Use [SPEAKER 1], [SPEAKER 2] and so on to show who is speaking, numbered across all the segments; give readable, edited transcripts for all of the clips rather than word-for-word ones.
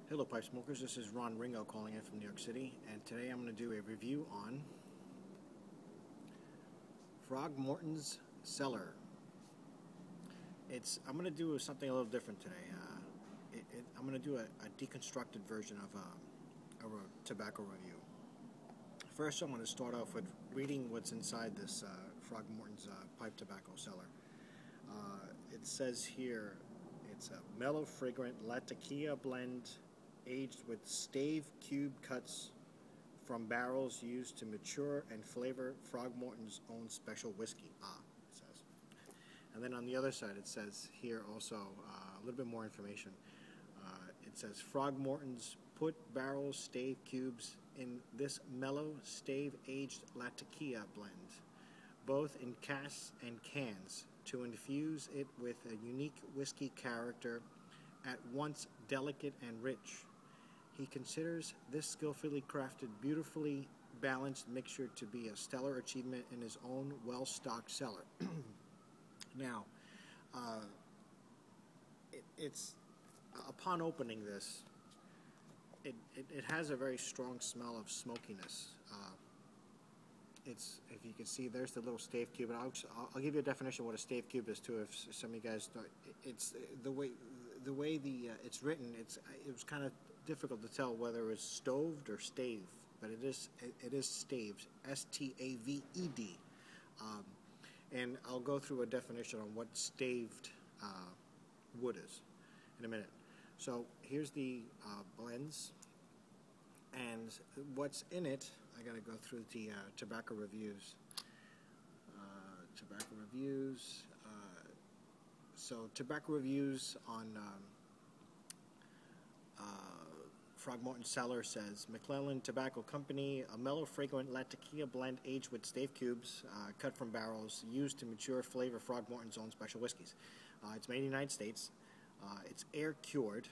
[SPEAKER 1] Hello pipe smokers, this is Ron Ringo calling in from New York City, and today I'm going to do a review on Morton's Cellar. I'm going to do something a little different today. I'm going to do a deconstructed version of a tobacco review. First, I'm going to start off with reading what's inside this Morton's pipe tobacco cellar. It says here, it's a mellow, fragrant Latakia blend aged with stave cube cuts from barrels used to mature and flavor Morton's own special whiskey. It says. And then on the other side, it says here also a little bit more information. It says Morton's put barrel stave cubes in this mellow stave aged Latakia blend, both in casks and cans, to infuse it with a unique whiskey character, at once delicate and rich. He considers this skillfully crafted, beautifully balanced mixture to be a stellar achievement in his own well-stocked cellar. Now, it's upon opening this, it has a very strong smell of smokiness. If you can see, there's the little stave cube, and I'll give you a definition of what a stave cube is too. If some of you guys don't, it's the way it's written. It was kind of difficult to tell whether it's stoved or stave, but it is staved, S-T-A-V-E-D. And I'll go through a definition on what staved wood is in a minute. So here's the blends, and what's in it. I gotta go through the tobacco reviews. So tobacco reviews on Morton Cellar says, McClellan Tobacco Company, a mellow, fragrant Latakia blend aged with stave cubes cut from barrels used to mature flavor Morton's own special whiskeys. It's made in the United States. It's air cured.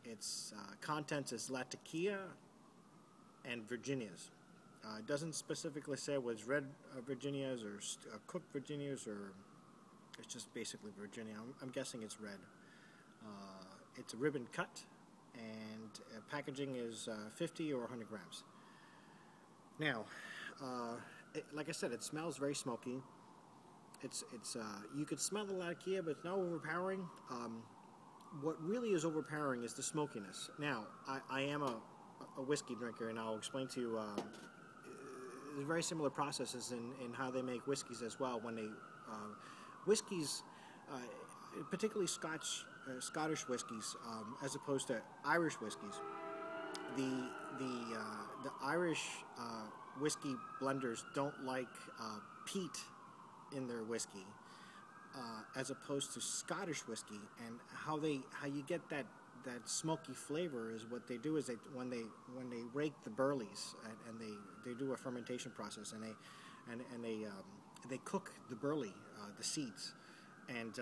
[SPEAKER 1] Its contents is Latakia and Virginias. It doesn't specifically say whether it's red Virginias or cooked Virginias, or it's just basically Virginia. I'm guessing it's red. It's a ribbon cut, and packaging is 50 or 100 grams. Now, like I said, it smells very smoky. You could smell the Latakia, but it's not overpowering. What really is overpowering is the smokiness. Now, I am a whiskey drinker, and I'll explain to you there's very similar processes in how they make whiskeys as well. When they whiskeys, particularly Scottish whiskeys, as opposed to Irish whiskeys, the Irish whiskey blenders don't like peat in their whiskey, as opposed to Scottish whiskey. And how you get that smoky flavor is what they do is when they rake the burleys and they do a fermentation process, and they cook the burley, the seeds, and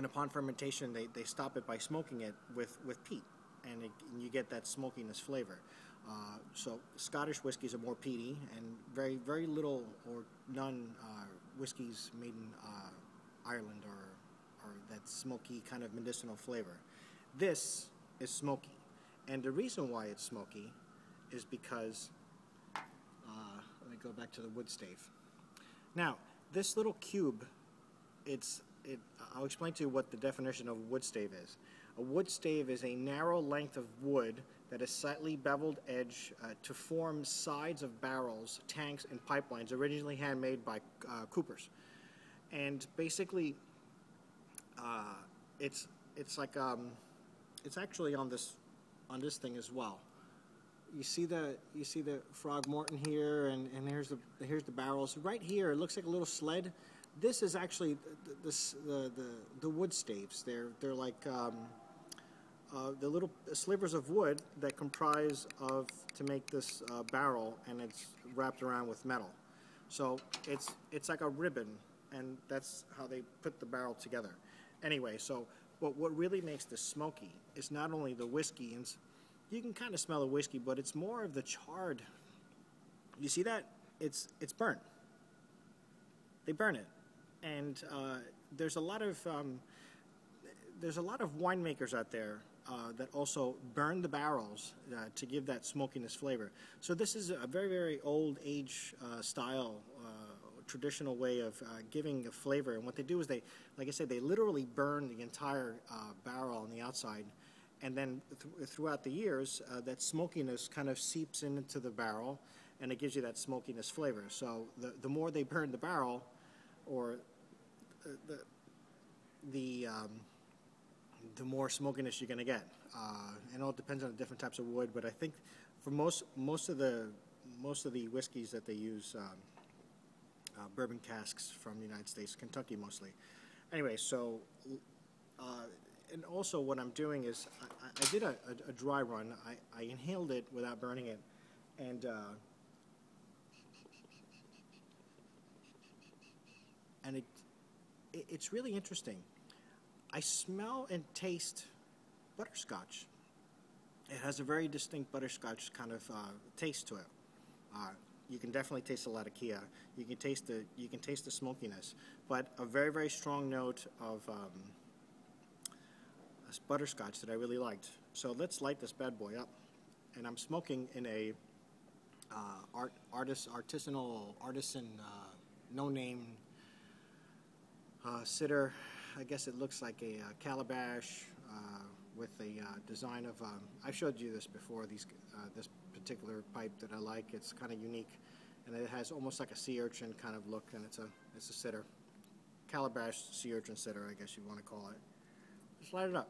[SPEAKER 1] upon fermentation they stop it by smoking it with peat, and you get that smokiness flavor. So Scottish whiskeys are more peaty, and very, very little or none whiskeys made in Ireland or that smoky kind of medicinal flavor. This is smoky, and the reason why it's smoky is because, let me go back to the wood stave. Now, this little cube, I'll explain to you what the definition of wood stave is. A wood stave is a narrow length of wood that is slightly beveled edge to form sides of barrels, tanks, and pipelines, originally handmade by coopers. And basically, it's like it's actually on this thing as well. You see the Morton here, and here's the barrels. Right here, it looks like a little sled. This is actually the wood staves. They're like the little slivers of wood that comprise to make this barrel, and it's wrapped around with metal. So it's like a ribbon, and that's how they put the barrel together. Anyway, but what really makes this smoky is not only the whiskey, and you can kind of smell the whiskey, but it's more of the charred. You see that? It's burnt. They burn it, and there's a lot of there's a lot of winemakers out there that also burn the barrels to give that smokiness flavor. So this is a very, very old age style, traditional way of giving a flavor. And what they do is they, like I said, they literally burn the entire barrel on the outside. And then throughout the years, that smokiness kind of seeps into the barrel, and it gives you that smokiness flavor. So the more they burn the barrel, or the more smokiness you're going to get. And it all depends on the different types of wood, but I think for most of the whiskeys that they use, bourbon casks from the United States, Kentucky mostly. Anyway, so and also what I'm doing is I did a dry run. I inhaled it without burning it, and it's really interesting. I smell and taste butterscotch. It has a very distinct butterscotch kind of taste to it. You can definitely taste the Latakia. You can taste the smokiness, but a very, very strong note of this butterscotch that I really liked. So let's light this bad boy up, and I'm smoking in a artisan, no-name sitter. I guess it looks like a calabash with a design of. I've showed you this before. This particular pipe that I like. It's kind of unique, and it has almost like a sea urchin kind of look, and it's a sitter, calabash sea urchin sitter, I guess you want to call it. Just light it up.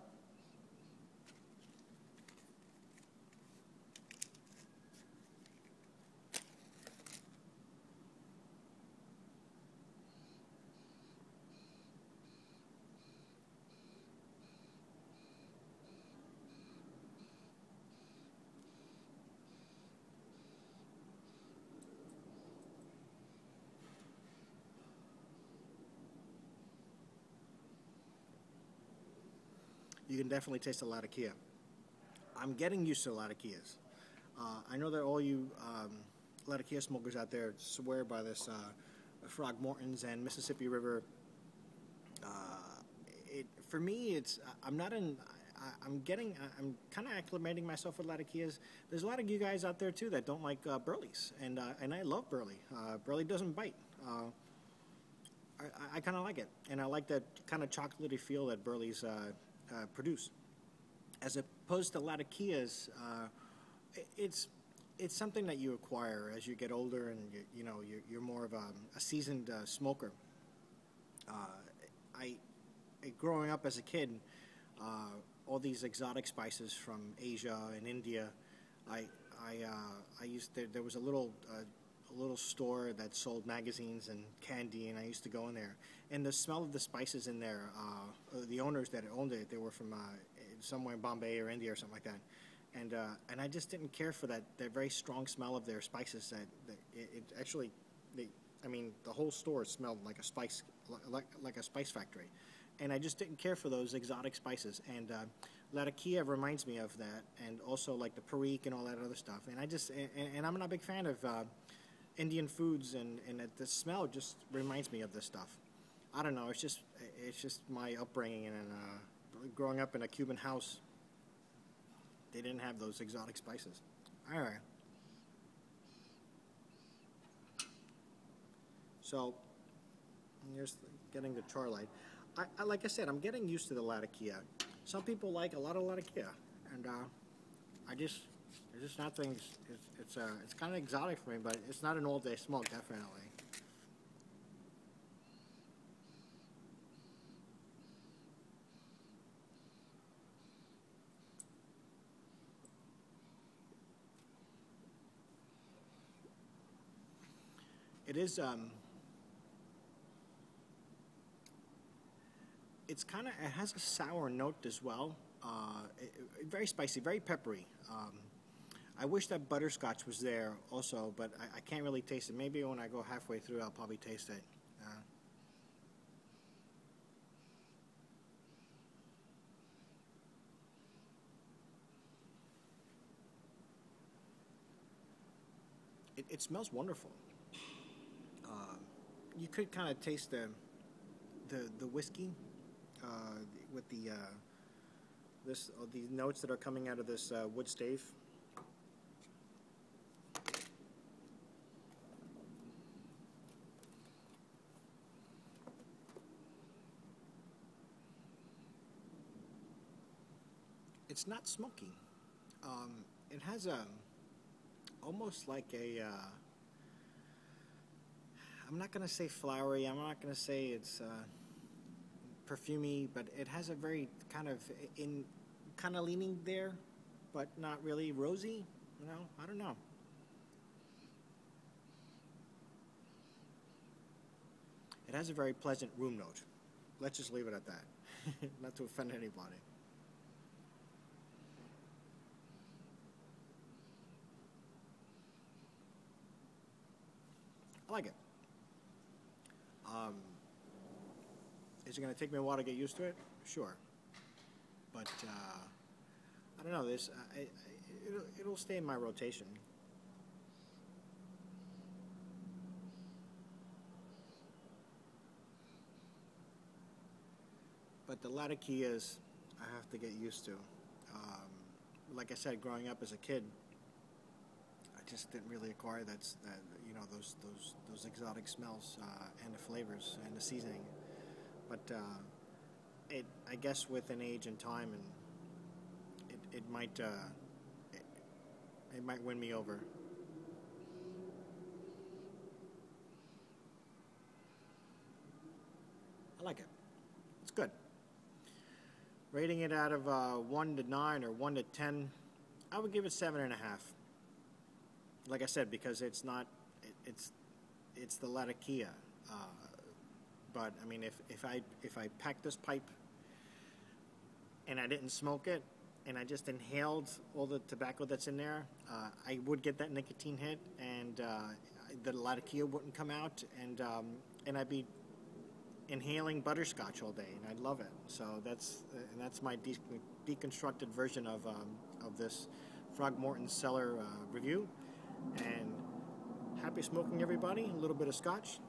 [SPEAKER 1] You can definitely taste the Latakia. I'm getting used to Latakias. I know that all you Latakia smokers out there swear by this Morton's and Mississippi River. For me, I'm kind of acclimating myself with Latakias. There's a lot of you guys out there too that don't like Burleys, and I love Burley. Burley doesn't bite. I kind of like it, and I like that kind of chocolatey feel that Burleys produce. As opposed to Latakias, it's something that you acquire as you get older, and you're more of a seasoned smoker. Growing up as a kid, all these exotic spices from Asia and India, there was a little store that sold magazines and candy, and I used to go in there. And the smell of the spices in there, the owners that owned it, they were from somewhere in Bombay or India or something like that. And I just didn't care for that very strong smell of their spices. The whole store smelled like a spice, like a spice factory. And I just didn't care for those exotic spices. And Latakia reminds me of that, and also like the perique and all that other stuff. And I'm not a big fan of Indian foods, and the smell just reminds me of this stuff. I don't know. It's just my upbringing, and growing up in a Cuban house, they didn't have those exotic spices. All right. So here's getting the char light. Like I said, I'm getting used to the Latakia. Some people like a lot of Latakia, and it's just not things. It's kind of exotic for me, but it's not an all-day smoke, definitely. It is. It has a sour note as well. Very spicy, very peppery. I wish that butterscotch was there also, but I can't really taste it. Maybe when I go halfway through, I'll probably taste it. It smells wonderful. You could kind of taste the whiskey with the these notes that are coming out of this wood stave. It's not smoky. It has almost like a, I'm not going to say flowery, I'm not going to say it's perfumey, but it has a very kind of leaning there, but not really rosy, you know, I don't know. It has a very pleasant room note. Let's just leave it at that, not to offend anybody. I like it. Is it going to take me a while to get used to it? Sure. But I don't know. It'll stay in my rotation. But the Latakias, I have to get used to. Like I said, growing up as a kid, I just didn't really acquire those exotic smells and the flavors and the seasoning. But I guess with an age and time, and it might win me over. I like it. It's good. Rating it out of 1 to 9 or 1 to 10, I would give it 7.5. Like I said, because it's the Latakia. But I mean, if I packed this pipe and I didn't smoke it and I just inhaled all the tobacco that's in there, I would get that nicotine hit, and the Latakia wouldn't come out, and I'd be inhaling butterscotch all day, and I'd love it. So that's my deconstructed version of this Morton Cellar review. And happy smoking, everybody. A little bit of scotch.